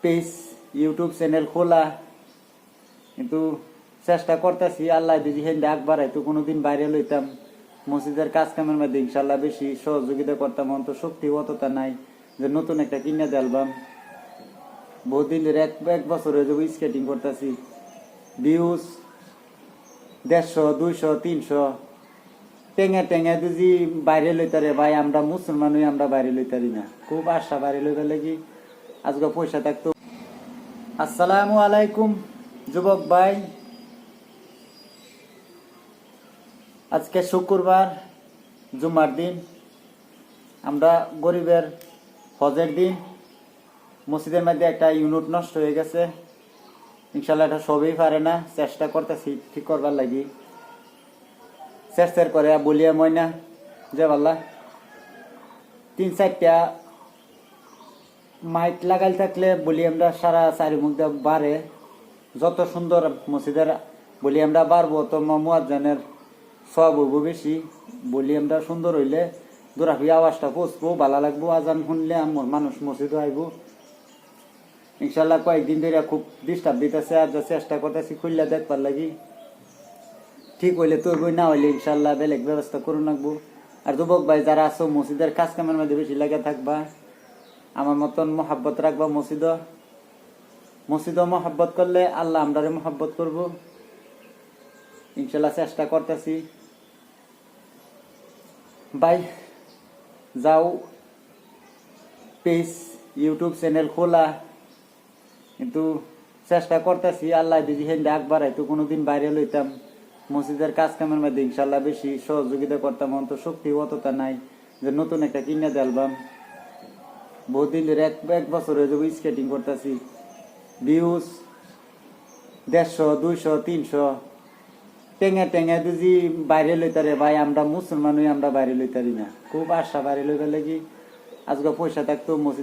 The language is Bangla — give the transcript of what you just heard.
পেজ ইউটিউব চ্যানেল খোলা, কিন্তু চেষ্টা করতেছি আল্লাহ যদি হেন্দে আগ বাড়াইতো কোনোদিন বাইরে লইতাম, মসজিদের কাজ কামের মধ্যে ইনশাল্লাহ বেশি সহযোগিতা করতাম। তো শক্তি অতটা নাই যে নতুন একটা কিনে দেলবাম। বহুদিন ধরে এক বছর হয়ে যাবো স্কেটিং করতেছি, ভিউজ 150, 200, 300 টেঙে টেঙে যদি বাইরে লইতারে ভাই, আমরা মুসলমান হই, আমরা বাইরে লইতারি না। খুব আশা বাইরে লইবার লাগি, আজকে পয়সা থাকতো। আসসালামু আলাইকুম যুবক ভাই, আজকে শুক্রবার, জুমার দিন, আমরা গরিবের হজের দিন। মসজিদের মধ্যে একটা ইউনিট নষ্ট হয়ে গেছে, ইনশাল্লাহ এটা সবই পারে না, চেষ্টা করতেছি ঠিক করবার লাগি। চেষ্টার করে বলিয়া ময়না যে বাল্লা 3-4টা মাইক লাগাই থাকলে বলি আমরা সারা চারিমুখ দিয়ে বাড়ে। যত সুন্দর মসজিদের বলি আমরা বাড়বো, তো মুয়াজ্জিনের সব হইব বেশি। বলি আমরা সুন্দর হইলে দূরাফি আওয়াজটা পৌঁছবো, ভালো লাগবো। আজান শুনলে মানুষ মসজিদে আইব। ইনশাল্লাহ কয়েকদিন ধরে খুব ডিস্টার্ব দিতেছে, আর চেষ্টা করতেছি খুললে দেখবার লাগি। ঠিক হইলে তোর বই, না হইলে ইনশাল্লাহ বেলেগ ব্যবস্থা করুন লাগবো। আর যুবক ভাই যারা আছো মসজিদের কাজ কামের মধ্যে বেশি লাগে থাকবা, আমার মতন মহাব্বত রাখবা। মসজিদ মহাব্বত করলে আল্লাহ আমরারে মহাব্বত করব ইনশাল্লাহ। চেষ্টা করতেছি ভাই। যাও পেজ ইউটিউব চ্যানেল খোলা, কিন্তু চেষ্টা করতেছি আল্লাহ যদি হেন্দে আগ বাড়াইতো কোনোদিন বাইরে লইতাম, মসজিদের কাজ কামের মধ্যে ইনশাল্লাহ বেশি সহযোগিতা করতাম। তো শক্তি অতটা নাই যে নতুন একটা কিনে দেলবাম। বহুদিন ধরে এক বছর হয়ে যাবো স্কেটিং করতেছি, ভিউজ 150, 200, 300 টেঙে টেঙে যদি বাইরে লইতারে ভাই, আমরা মুসলমান হই, আমরা বাইরে লইতারি না। খুব আশা বাইরে লইবার লাগি, আজকে পয়সা থাকতো মসজিদ